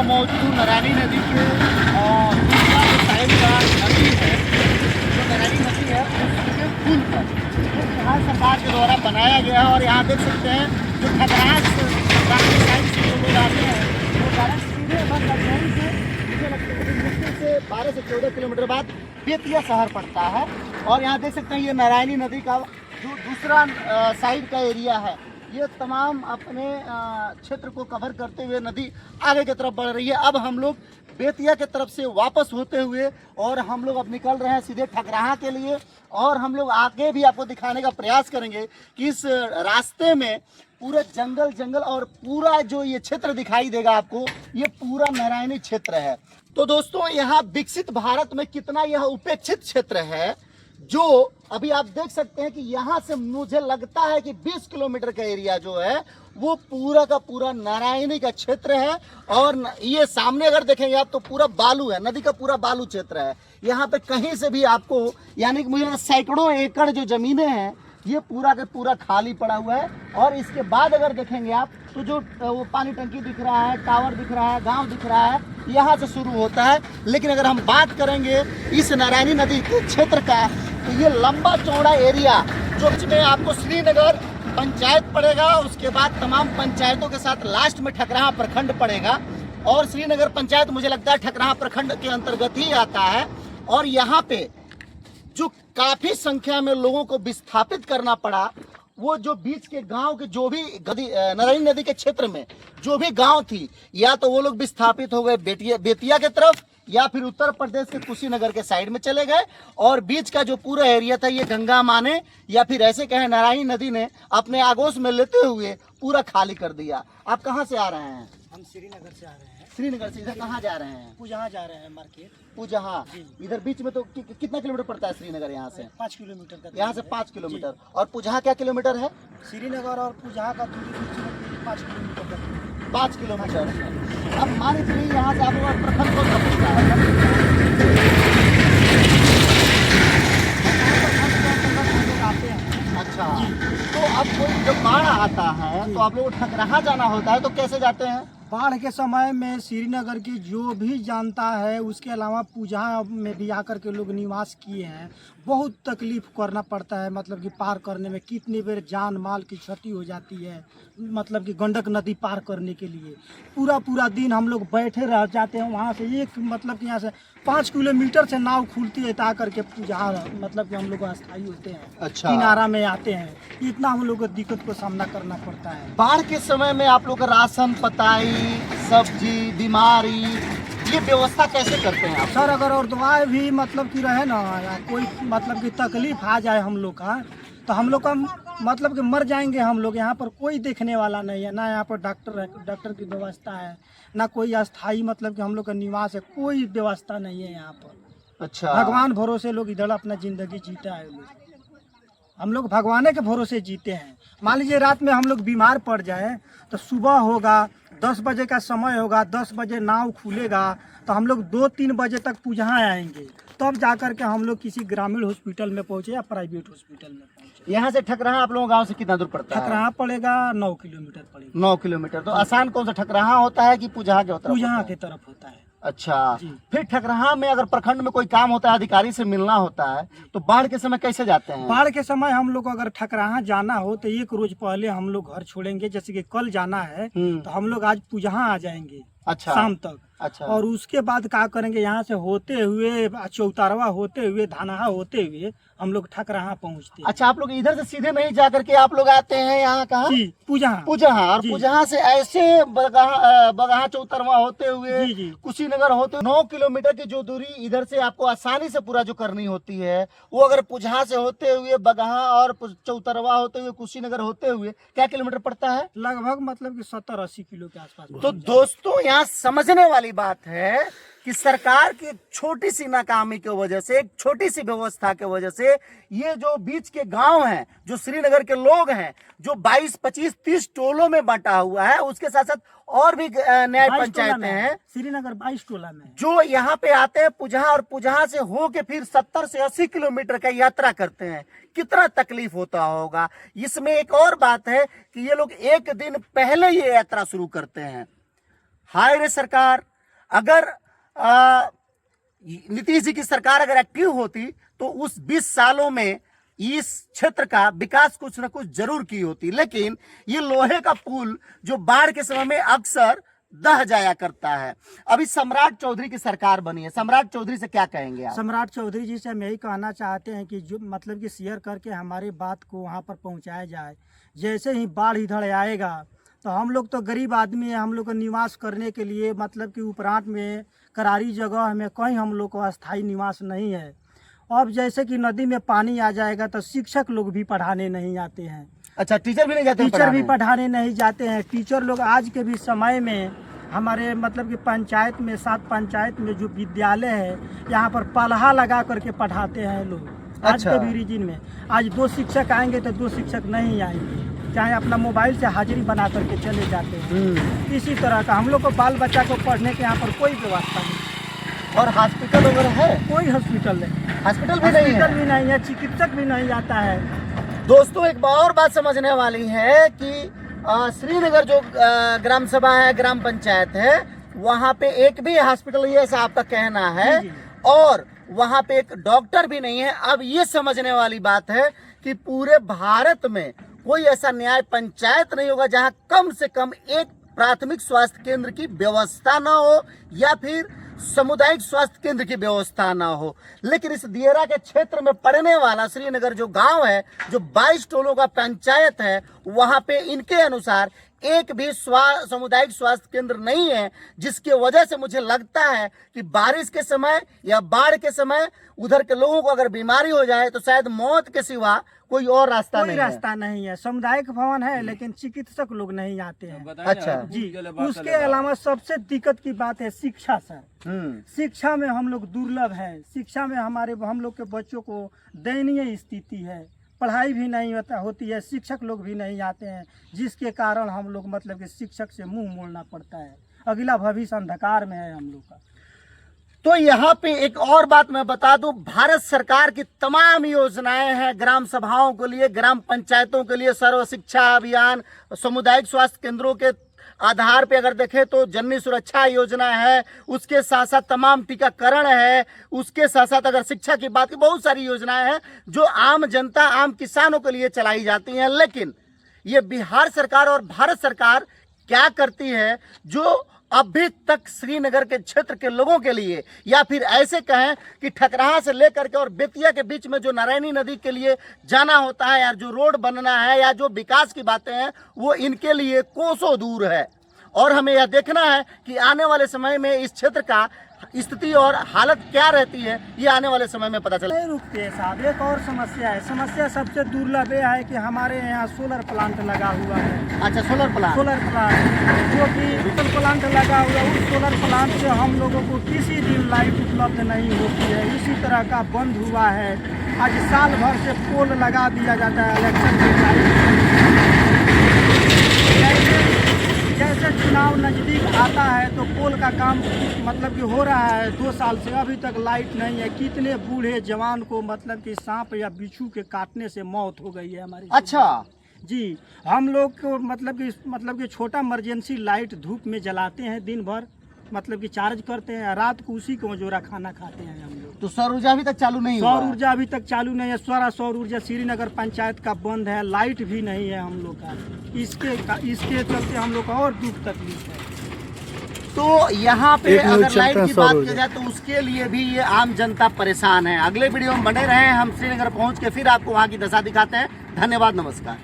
मौजूद नारायणी नदी के दूसरा जो साइड का नदी है, जो नारायणी नदी है उसके पुल पर ये बिहार सरकार के द्वारा बनाया गया है। और यहाँ देख सकते हैं जो खतरास साइड से जो लोग आते हैं वो डायरेक्ट सीधे बस लखनऊ से मुझे लगता है कि मुश्किल से 12 से 14 किलोमीटर बाद बेतिया शहर पड़ता है। और यहाँ देख सकते हैं ये नारायणी नदी का जो दूसरा साइड का एरिया है, ये तमाम अपने क्षेत्र को कवर करते हुए नदी आगे की तरफ बढ़ रही है। अब हम लोग बेतिया के तरफ से वापस होते हुए और हम लोग अब निकल रहे हैं सीधे ठकराहा के लिए। और हम लोग आगे भी आपको दिखाने का प्रयास करेंगे कि इस रास्ते में पूरा जंगल और पूरा जो ये क्षेत्र दिखाई देगा आपको, ये पूरा नारायणी क्षेत्र है। तो दोस्तों, यहाँ विकसित भारत में कितना यह उपेक्षित क्षेत्र है, जो अभी आप देख सकते हैं कि यहाँ से मुझे लगता है कि 20 किलोमीटर का एरिया जो है वो पूरा का पूरा नारायणी का क्षेत्र है। और ये सामने अगर देखेंगे आप तो पूरा बालू है, नदी का पूरा बालू क्षेत्र है। यहाँ पे कहीं से भी आपको, यानी कि मुझे सैकड़ों एकड़ जो जमीनें हैं ये पूरा का पूरा खाली पड़ा हुआ है। और इसके बाद अगर देखेंगे आप तो जो वो पानी टंकी दिख रहा है, टावर दिख रहा है, गांव दिख रहा है, यहाँ से शुरू होता है। लेकिन अगर हम बात करेंगे इस नारायणी नदी के क्षेत्र का, तो ये लंबा चौड़ा एरिया जो में आपको श्रीनगर पंचायत पड़ेगा, उसके बाद तमाम पंचायतों के साथ लास्ट में ठकराहा प्रखंड पड़ेगा। और श्रीनगर पंचायत मुझे लगता है ठकराहा प्रखंड के अंतर्गत ही आता है। और यहाँ पे जो काफी संख्या में लोगों को विस्थापित करना पड़ा, वो जो बीच के गांव के जो भी नारायणी नदी के क्षेत्र में जो भी गांव थी, या तो वो लोग विस्थापित हो गए बेतिया के तरफ, या फिर उत्तर प्रदेश के कुशीनगर के साइड में चले गए। और बीच का जो पूरा एरिया था ये गंगा माँ ने, या फिर ऐसे कहें नारायणी नदी ने अपने आगोश में लेते हुए पूरा खाली कर दिया। आप कहाँ से आ रहे हैं? हम श्रीनगर से आ रहे हैं। श्रीनगर से इधर कहाँ जा रहे हैं? पूजहा जा रहे हैं, मार्केट। पूजहा इधर बीच में तो कितना किलोमीटर पड़ता है श्रीनगर यहाँ से? 5 किलोमीटर का। यहाँ से 5 किलोमीटर। और पूजहा क्या किलोमीटर है? श्रीनगर और पूजहा का दूरी 5 किलोमीटर का। 5 किलोमीटर। अब मान के चलिए यहाँ से आप लोग प्रखंड को पड़ता है। अच्छा, तो अब कोई जब बाढ़ आता है तो आप लोग ठकराहा जाना होता है, तो कैसे जाते हैं? बाढ़ के समय में श्रीनगर की जो भी जानता है, उसके अलावा पूजहा में भी आकर के लोग निवास किए हैं। बहुत तकलीफ करना पड़ता है, मतलब कि पार करने में कितनी बार जान माल की क्षति हो जाती है। मतलब कि गंडक नदी पार करने के लिए पूरा दिन हम लोग बैठे रह जाते हैं वहाँ से। एक मतलब कि यहाँ से 5 किलोमीटर से नाव खुलती है, ता करके पूजहा मतलब कि हम लोग अस्थायी होते हैं। अच्छा, किनारा में आते हैं, इतना हम लोग को दिक्कत को सामना करना पड़ता है। बाढ़ के समय में आप लोग का राशन, पताई, सब्जी, बीमारी, ये व्यवस्था कैसे करते हैं आप? सर, अगर और दवाई भी मतलब कि रहे ना, या कोई मतलब कि तकलीफ आ जाए हम लोग का, तो हम लोग का मतलब कि मर जाएंगे हम लोग। यहाँ पर कोई देखने वाला नहीं है, ना यहाँ पर डॉक्टर की व्यवस्था है, ना कोई अस्थाई मतलब कि हम लोग का निवास है, कोई व्यवस्था नहीं है यहाँ पर। अच्छा, भगवान भरोसे लोग इधर अपना जिंदगी जीता है। हम लोग भगवान के भरोसे जीते हैं। मान लीजिए रात में हम लोग बीमार पड़ जाए तो सुबह होगा, 10 बजे का समय होगा, 10 बजे नाव खुलेगा, तो हम लोग 2-3 बजे तक पूजहा आएंगे, तब जाकर के हम लोग किसी ग्रामीण हॉस्पिटल में पहुंचे या प्राइवेट हॉस्पिटल में पहुंचे। यहाँ से ठकराहा आप लोगों गांव से कितना दूर पड़ता है? ठकराहा पड़ेगा 9 किलोमीटर पड़ेगा। 9 किलोमीटर। तो आसान कौन सा ठकराहा होता है कि पूजहा के होता है? पूजहा की तरफ होता है। अच्छा, फिर ठकराहा में अगर प्रखंड में कोई काम होता है, अधिकारी से मिलना होता है, तो बाढ़ के समय कैसे जाते हैं? बाढ़ के समय हम लोग को अगर ठकराहा जाना हो तो 1 रोज पहले हम लोग घर छोड़ेंगे। जैसे कि कल जाना है तो हम लोग आज पूजहा आ जाएंगे। अच्छा, शाम तक। अच्छा, और उसके बाद क्या करेंगे, यहाँ से होते हुए चौतारवा होते हुए धानाहा होते हुए हम लोग ठकराहा पहुँचते हैं। अच्छा, आप लोग इधर से सीधे नहीं जा करके आप लोग आते हैं यहाँ कहाँ? पूजहा। पूजहा। और पूजहा से ऐसे बगहा चौतरवा होते हुए कुशीनगर होते हुए 9 किलोमीटर की जो दूरी इधर से आपको आसानी से पूरा जो करनी होती है, वो अगर पूजहा से होते हुए बगहा और चौतरवा होते हुए कुशीनगर होते हुए क्या किलोमीटर पड़ता है? लगभग मतलब कि 70-80 किलो के आसपास। तो दोस्तों, यहाँ समझने वाली बात है कि सरकार की छोटी सी नाकामी की वजह से, एक छोटी सी व्यवस्था की वजह से, ये जो बीच के गांव हैं, जो श्रीनगर के लोग हैं, जो 22, 25, 30 टोलों में बंटा हुआ है, उसके साथ साथ और भी न्याय पंचायतें हैं, श्रीनगर 22 टोला में, जो यहाँ पे आते हैं पूजहा, और पूजहा से होके फिर 70 से 80 किलोमीटर का यात्रा करते हैं। कितना तकलीफ होता होगा। इसमें एक और बात है कि ये लोग एक दिन पहले ये यात्रा शुरू करते हैं। हाय रे सरकार, अगर नीतीश जी की सरकार अगर एक्टिव होती तो उस 20 सालों में इस क्षेत्र का विकास कुछ न कुछ जरूर की होती। लेकिन ये लोहे का पुल जो बाढ़ के समय में अक्सर दह जाया करता है। अभी सम्राट चौधरी की सरकार बनी है, सम्राट चौधरी से क्या कहेंगे आप? सम्राट चौधरी जी से हम यही कहना चाहते हैं कि जो मतलब कि शेयर करके हमारी बात को वहाँ पर पहुँचाया जाए। जैसे ही बाढ़ इधर आएगा तो हम लोग तो गरीब आदमी है, हम लोग को निवास करने के लिए मतलब कि उपरांत में करारी जगह में कहीं हम लोग को अस्थायी निवास नहीं है। अब जैसे कि नदी में पानी आ जाएगा तो शिक्षक लोग भी पढ़ाने नहीं आते हैं। अच्छा, टीचर भी नहीं जाते? टीचर भी पढ़ाने नहीं जाते हैं। टीचर लोग आज के भी समय में हमारे मतलब कि पंचायत में 7 पंचायत में जो विद्यालय है यहाँ पर पलहा लगा करके पढ़ाते हैं लोग। आज के भी रीजन में आज 2 शिक्षक आएंगे तो 2 शिक्षक नहीं आएंगे, चाहे अपना मोबाइल से हाजिरी बना करके चले जाते हैं। इसी तरह का हम लोग को बाल बच्चा को पढ़ने के यहाँ पर कोई व्यवस्था नहीं। और हॉस्पिटल वगैरह है? कोई हॉस्पिटल नहीं, हॉस्पिटल भी नहीं है, चिकित्सक भी नहीं आता है। दोस्तों, एक और बात समझने वाली है कि श्रीनगर जो ग्राम सभा है, ग्राम पंचायत है, वहाँ पे एक भी हॉस्पिटल नहीं है, ऐसा आपका कहना है। और वहाँ पे एक डॉक्टर भी नहीं है। अब ये समझने वाली बात है कि पूरे भारत में कोई ऐसा न्याय पंचायत नहीं होगा जहाँ कम से कम एक प्राथमिक स्वास्थ्य केंद्र की व्यवस्था ना हो या फिर सामुदायिक स्वास्थ्य केंद्र की व्यवस्था ना हो। लेकिन इस दियरा के क्षेत्र में पड़ने वाला श्रीनगर जो गांव है, जो 22 टोलों का पंचायत है, वहां पे इनके अनुसार एक भी सामुदायिक स्वास्थ्य केंद्र नहीं है, जिसकी वजह से मुझे लगता है कि बारिश के समय या बाढ़ के समय उधर के लोगों को अगर बीमारी हो जाए तो शायद मौत के सिवा कोई और रास्ता नहीं है। सामुदायिक भवन है लेकिन चिकित्सक लोग नहीं आते हैं। अच्छा जी, उसके अलावा सबसे दिक्कत की बात है शिक्षा सर। शिक्षा में हम लोग दुर्लभ है। शिक्षा में हम लोग के बच्चों को दयनीय स्थिति है। पढ़ाई भी नहीं होती है, शिक्षक लोग भी नहीं आते हैं, जिसके कारण हम लोग मतलब कि शिक्षक से मुंह मोड़ना पड़ता है। अगला भविष्य अंधकार में है हम लोग का। तो यहाँ पे एक और बात मैं बता दूं, भारत सरकार की तमाम योजनाएं हैं ग्राम सभाओं के लिए, ग्राम पंचायतों के लिए, सर्व शिक्षा अभियान, सामुदायिक स्वास्थ्य केंद्रों के आधार पे अगर देखें तो जननी सुरक्षा योजना है, उसके साथ साथ तमाम टीकाकरण है, उसके साथ साथ अगर शिक्षा की बात की बहुत सारी योजनाएं हैं जो आम जनता, आम किसानों के लिए चलाई जाती हैं। लेकिन ये बिहार सरकार और भारत सरकार क्या करती है जो अभी तक श्रीनगर के क्षेत्र के लोगों के लिए, या फिर ऐसे कहें कि ठकराहा से लेकर के और बेतिया के बीच में जो नारायणी नदी के लिए जाना होता है, या जो रोड बनना है, या जो विकास की बातें हैं, वो इनके लिए कोसों दूर है। और हमें यह देखना है कि आने वाले समय में इस क्षेत्र का स्थिति और हालत क्या रहती है, ये आने वाले समय में पता चले। नहीं रुकते साहब। एक और समस्या है। समस्या सबसे दुर्लभ यह है कि हमारे यहाँ सोलर प्लांट लगा हुआ है। अच्छा, सोलर प्लांट जो कि सोलर प्लांट लगा हुआ है, उस सोलर प्लांट से हम लोगों को किसी दिन लाइट उपलब्ध नहीं होती है। इसी तरह का बंद हुआ है। आज साल भर से पोल लगा दिया जाता है इलेक्शन के टाइम। जैसे चुनाव नजदीक आता है तो पोल का काम मतलब कि हो रहा है 2 साल से, अभी तक लाइट नहीं है। कितने बूढ़े जवान को मतलब कि सांप या बिच्छू के काटने से मौत हो गई है हमारी। अच्छा जी, हम लोग को मतलब कि छोटा इमरजेंसी लाइट धूप में जलाते हैं, दिन भर मतलब कि चार्ज करते हैं, रात को उसी को जोरा खाना खाते हैं हम लोग। तो सौर ऊर्जा अभी तक चालू नहीं हुआ? सौर ऊर्जा अभी तक चालू नहीं है। सारा सौर ऊर्जा श्रीनगर पंचायत का बंद है। लाइट भी नहीं है हम लोग का। इसके चलते हम लोग का और दुख तकलीफ है। तो यहाँ पे अगर लाइट की बात की जाए तो उसके लिए भी ये आम जनता परेशान है। अगले वीडियो में बने रहे, हम श्रीनगर पहुँच के फिर आपको वहाँ की दशा दिखाते हैं। धन्यवाद, नमस्कार।